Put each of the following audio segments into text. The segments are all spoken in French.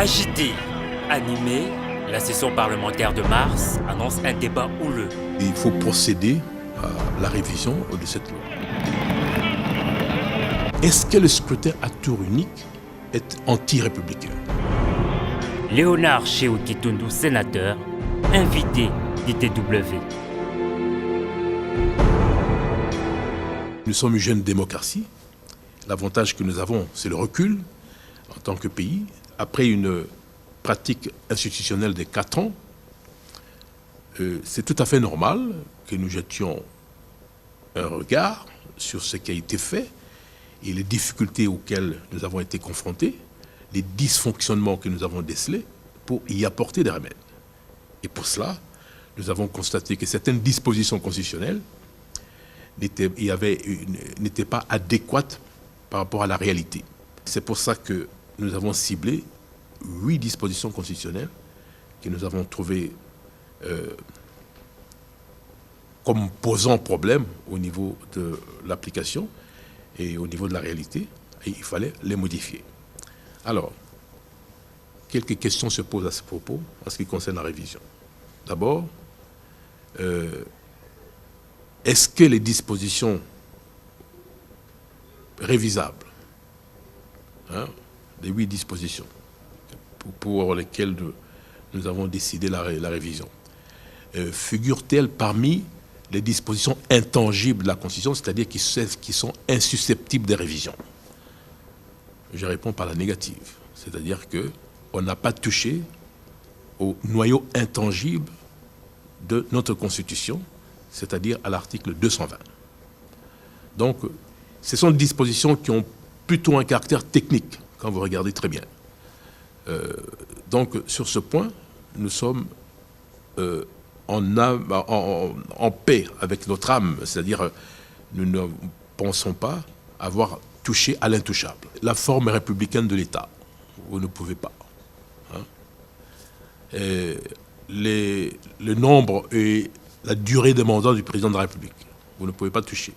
Agité, animé, la session parlementaire de mars annonce un débat houleux. Il faut procéder à la révision de cette loi. Est-ce que le scrutin à tour unique est anti-républicain? Léonard Chéou Kitundu, sénateur, invité d'ITW. Nous sommes une jeune démocratie. L'avantage que nous avons, c'est le recul en tant que pays. Après une pratique institutionnelle de 4 ans, c'est tout à fait normal que nous jetions un regard sur ce qui a été fait et les difficultés auxquelles nous avons été confrontés, les dysfonctionnements que nous avons décelés pour y apporter des remèdes. Et pour cela, nous avons constaté que certaines dispositions constitutionnelles n'étaient pas adéquates par rapport à la réalité. C'est pour ça que nous avons ciblé 8 dispositions constitutionnelles que nous avons trouvées comme posant problème au niveau de l'application et au niveau de la réalité, et il fallait les modifier. Alors, quelques questions se posent à ce propos en ce qui concerne la révision. D'abord, est-ce que les dispositions révisables, les 8 dispositions pour lesquelles nous avons décidé la révision, figurent-elles parmi les dispositions intangibles de la Constitution, c'est-à-dire qui sont insusceptibles de révision? Je réponds par la négative, c'est-à-dire qu'on n'a pas touché au noyau intangible de notre Constitution, c'est-à-dire à l'article 220. Donc, ce sont des dispositions qui ont plutôt un caractère technique, quand vous regardez très bien. Donc, sur ce point, nous sommes en paix avec notre âme, c'est-à-dire nous ne pensons pas avoir touché à l'intouchable. La forme républicaine de l'État, vous ne pouvez pas. Le nombre et la durée des mandats du président de la République, vous ne pouvez pas toucher.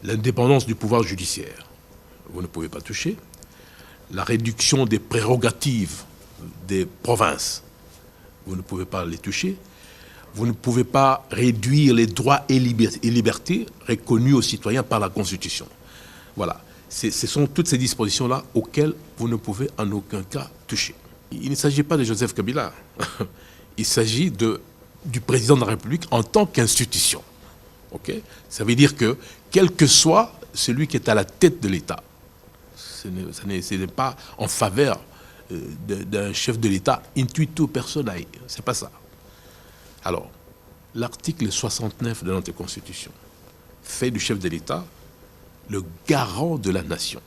L'indépendance du pouvoir judiciaire, vous ne pouvez pas toucher. La réduction des prérogatives des provinces, vous ne pouvez pas les toucher. Vous ne pouvez pas réduire les droits et libertés reconnus aux citoyens par la Constitution. Voilà. Ce sont toutes ces dispositions-là auxquelles vous ne pouvez en aucun cas toucher. Il ne s'agit pas de Joseph Kabila. Il s'agit du président de la République en tant qu'institution. Okay? Ça veut dire que, quel que soit celui qui est à la tête de l'État, ce n'est pas en faveur d'un chef de l'État intuito personae. C'est pas ça. Alors, l'article 69 de notre Constitution fait du chef de l'État le garant de la nation.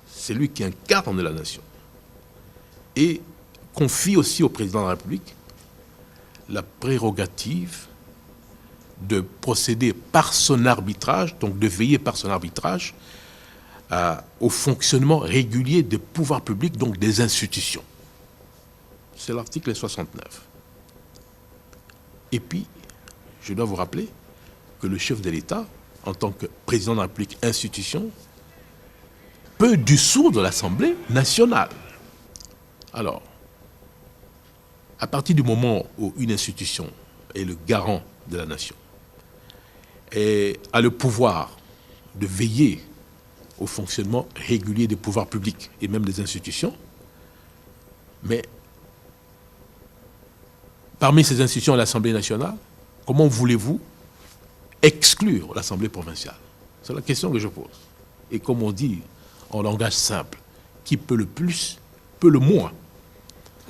C'est lui qui incarne la nation. Et confie aussi au président de la République la prérogative de procéder par son arbitrage, donc de veiller par son arbitrage au fonctionnement régulier des pouvoirs publics, donc des institutions. C'est l'article 69. Et puis, je dois vous rappeler que le chef de l'État, en tant que président de la République institution, peut dissoudre l'Assemblée nationale. Alors, à partir du moment où une institution est le garant de la nation et a le pouvoir de veiller au fonctionnement régulier des pouvoirs publics et même des institutions, mais parmi ces institutions, l'Assemblée nationale, comment voulez-vous exclure l'Assemblée provinciale? C'est la question que je pose. Et comme on dit en langage simple, qui peut le plus, peut le moins.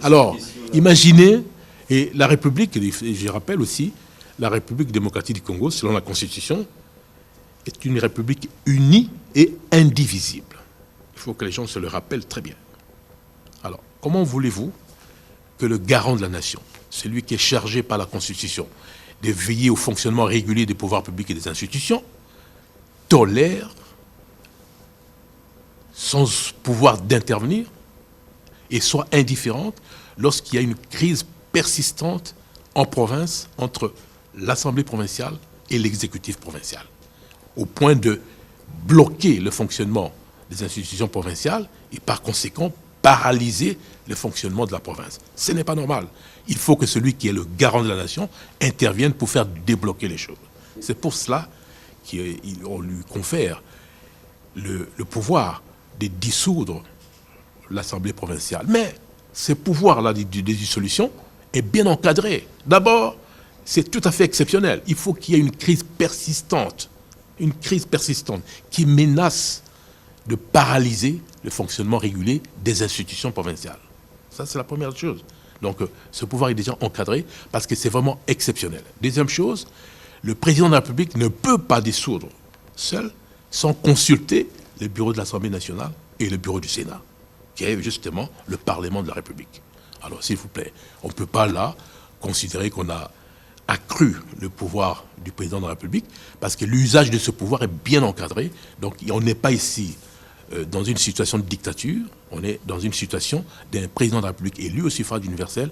Alors, imaginez, et la République, et je rappelle aussi, la République démocratique du Congo, selon la Constitution, est une république unie et indivisible. Il faut que les gens se le rappellent très bien. Alors, comment voulez-vous que le garant de la nation, celui qui est chargé par la Constitution de veiller au fonctionnement régulier des pouvoirs publics et des institutions, tolère, sans pouvoir d'intervenir, et soit indifférente lorsqu'il y a une crise persistante en province entre l'Assemblée provinciale et l'exécutif provincial, au point de bloquer le fonctionnement des institutions provinciales et par conséquent paralyser le fonctionnement de la province. Ce n'est pas normal. Il faut que celui qui est le garant de la nation intervienne pour faire débloquer les choses. C'est pour cela qu'on lui confère le pouvoir de dissoudre l'Assemblée provinciale. Mais ce pouvoir-là de dissolution est bien encadré. D'abord, c'est tout à fait exceptionnel. Il faut qu'il y ait une crise persistante qui menace de paralyser le fonctionnement régulier des institutions provinciales. Ça, c'est la première chose. Donc, ce pouvoir est déjà encadré parce que c'est vraiment exceptionnel. Deuxième chose, le président de la République ne peut pas dissoudre seul sans consulter le bureau de l'Assemblée nationale et le bureau du Sénat, qui est justement le Parlement de la République. Alors, s'il vous plaît, on ne peut pas là considérer qu'on a accru le pouvoir du président de la République parce que l'usage de ce pouvoir est bien encadré. Donc, on n'est pas ici dans une situation de dictature, on est dans une situation d'un président de la République élu au suffrage universel,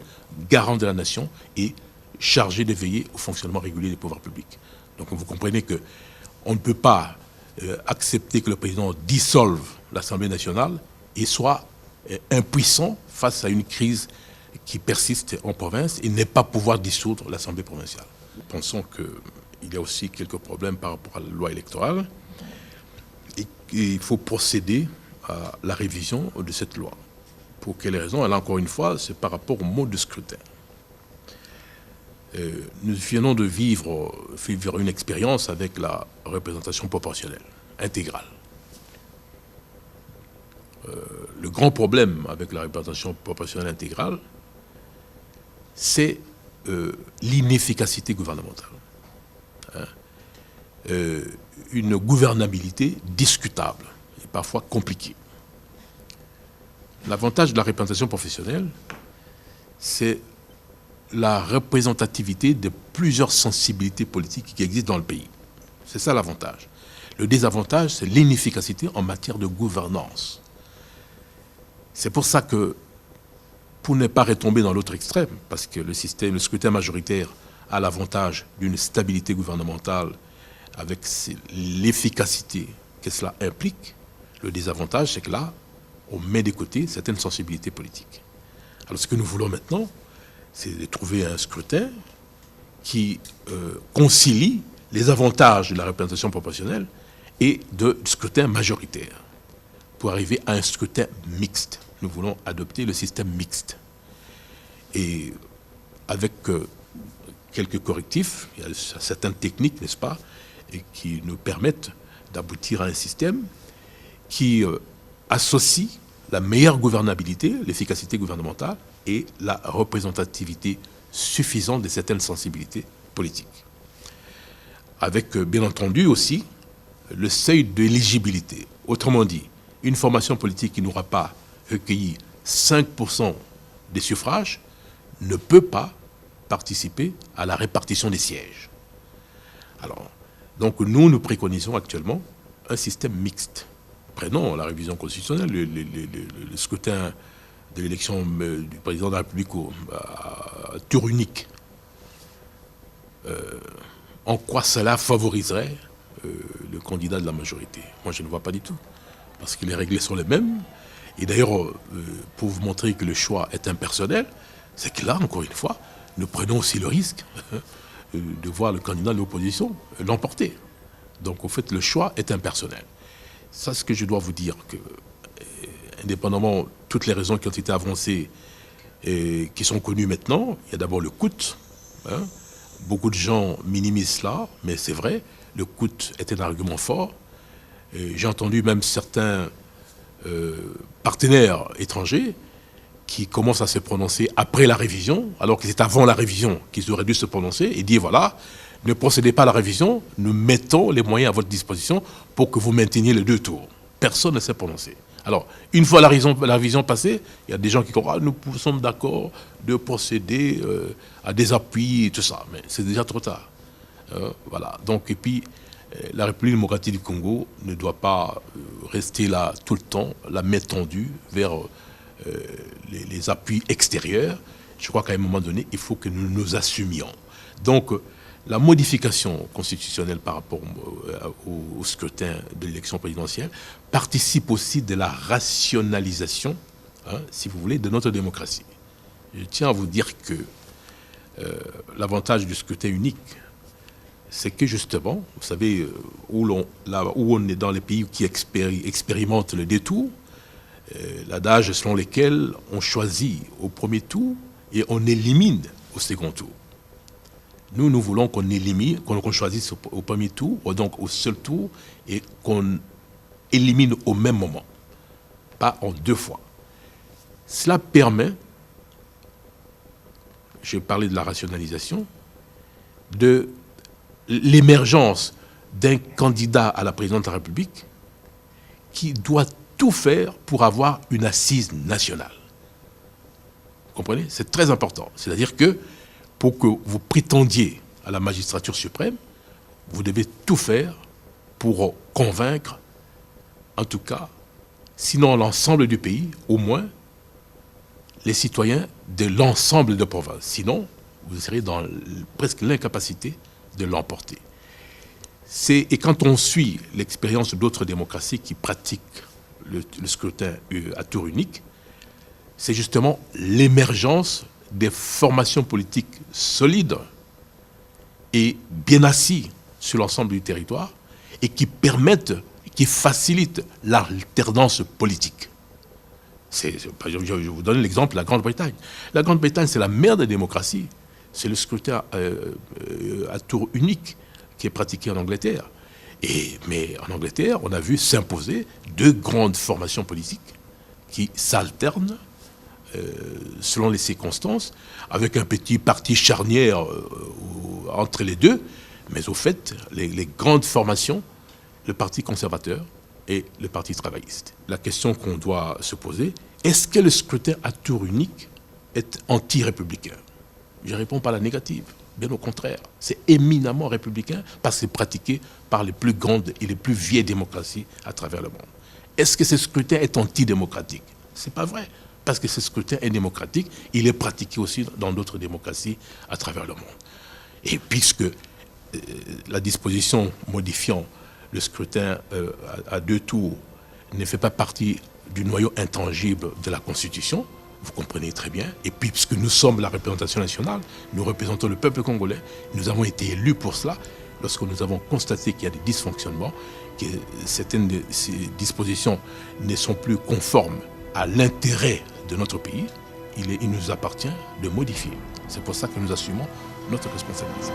garant de la nation et chargé de veiller au fonctionnement régulier des pouvoirs publics. Donc vous comprenez qu'on ne peut pas accepter que le président dissolve l'Assemblée nationale et soit impuissant face à une crise qui persiste en province et n'est pas pouvoir dissoudre l'Assemblée provinciale. Nous pensons qu'il y a aussi quelques problèmes par rapport à la loi électorale. Et il faut procéder à la révision de cette loi. Pour quelles raisons? Là, encore une fois, c'est par rapport au mode de scrutin. Nous venons de vivre une expérience avec la représentation proportionnelle intégrale. Le grand problème avec la représentation proportionnelle intégrale, c'est l'inefficacité gouvernementale. Une gouvernabilité discutable et parfois compliquée. L'avantage de la représentation professionnelle, c'est la représentativité de plusieurs sensibilités politiques qui existent dans le pays. C'est ça l'avantage. Le désavantage, c'est l'inefficacité en matière de gouvernance. C'est pour ça que, pour ne pas retomber dans l'autre extrême, parce que le scrutin majoritaire a l'avantage d'une stabilité gouvernementale avec l'efficacité que cela implique, le désavantage, c'est que là, on met de côté certaines sensibilités politiques. Alors ce que nous voulons maintenant, c'est de trouver un scrutin qui concilie les avantages de la représentation proportionnelle et du scrutin majoritaire, pour arriver à un scrutin mixte. Nous voulons adopter le système mixte. Et avec quelques correctifs, il y a certaines techniques, n'est-ce pas, et qui nous permettent d'aboutir à un système qui associe la meilleure gouvernabilité, l'efficacité gouvernementale et la représentativité suffisante de certaines sensibilités politiques. Avec, bien entendu, aussi le seuil d'éligibilité. Autrement dit, une formation politique qui n'aura pas recueilli 5% des suffrages ne peut pas participer à la répartition des sièges. Alors, donc nous préconisons actuellement un système mixte. Prenons la révision constitutionnelle, le scrutin de l'élection du président de la République à tour unique. En quoi cela favoriserait le candidat de la majorité? Moi, je ne vois pas du tout. Parce que les règles sont les mêmes. Et d'ailleurs, pour vous montrer que le choix est impersonnel, c'est que là, encore une fois, nous prenons aussi le risque de voir le candidat de l'opposition l'emporter. Donc, au fait, le choix est impersonnel. Ça, c'est ce que je dois vous dire, que, indépendamment de toutes les raisons qui ont été avancées et qui sont connues maintenant, il y a d'abord le coût. Beaucoup de gens minimisent cela, mais c'est vrai, le coût est un argument fort. J'ai entendu même certains partenaires étrangers qui commencent à se prononcer après la révision, alors que c'est avant la révision qu'ils auraient dû se prononcer, et dire voilà, ne procédez pas à la révision, nous mettons les moyens à votre disposition pour que vous mainteniez les deux tours. Personne ne s'est prononcé. Alors, une fois la révision passée, il y a des gens qui disent ah, nous sommes d'accord de procéder à des appuis et tout ça, mais c'est déjà trop tard. Voilà. Donc, et puis, la République démocratique du Congo ne doit pas rester là tout le temps, la main tendue vers les appuis extérieurs. Je crois qu'à un moment donné, il faut que nous nous assumions. Donc, la modification constitutionnelle par rapport au scrutin de l'élection présidentielle participe aussi de la rationalisation si vous voulez, de notre démocratie. Je tiens à vous dire que l'avantage du scrutin unique, c'est que justement, vous savez, là où on est dans les pays qui expérimentent le détour, l'adage selon lequel on choisit au premier tour et on élimine au second tour. Nous voulons qu'on élimine, qu'on choisisse au premier tour, ou donc au seul tour, et qu'on élimine au même moment, pas en deux fois. Cela permet, je parlais de la rationalisation, de l'émergence d'un candidat à la présidence de la République qui doit tout faire pour avoir une assise nationale. Vous comprenez? C'est très important. C'est-à-dire que pour que vous prétendiez à la magistrature suprême, vous devez tout faire pour convaincre, en tout cas, sinon l'ensemble du pays, au moins les citoyens de l'ensemble de provinces. Sinon, vous serez dans presque l'incapacité de l'emporter. Et quand on suit l'expérience d'autres démocraties qui pratiquent le scrutin à tour unique, c'est justement l'émergence des formations politiques solides et bien assises sur l'ensemble du territoire et qui permettent, qui facilitent l'alternance politique. Je vous donne l'exemple de la Grande-Bretagne. La Grande-Bretagne, c'est la mère des démocraties. C'est le scrutin à tour unique qui est pratiqué en Angleterre. Mais en Angleterre, on a vu s'imposer deux grandes formations politiques qui s'alternent selon les circonstances, avec un petit parti charnière entre les deux. Mais au fait, les grandes formations, le Parti conservateur et le Parti travailliste. La question qu'on doit se poser, est-ce que le scrutin à tour unique est anti-républicain? Je réponds par la négative. Bien au contraire, c'est éminemment républicain parce que c'est pratiqué par les plus grandes et les plus vieilles démocraties à travers le monde. Est-ce que ce scrutin est antidémocratique? C'est pas vrai, parce que ce scrutin est démocratique, il est pratiqué aussi dans d'autres démocraties à travers le monde. Et puisque la disposition modifiant le scrutin à deux tours ne fait pas partie du noyau intangible de la Constitution, vous comprenez très bien. Et puis, puisque nous sommes la représentation nationale, nous représentons le peuple congolais, nous avons été élus pour cela. Lorsque nous avons constaté qu'il y a des dysfonctionnements, que certaines de ces dispositions ne sont plus conformes à l'intérêt de notre pays, il nous appartient de modifier. C'est pour ça que nous assumons notre responsabilité.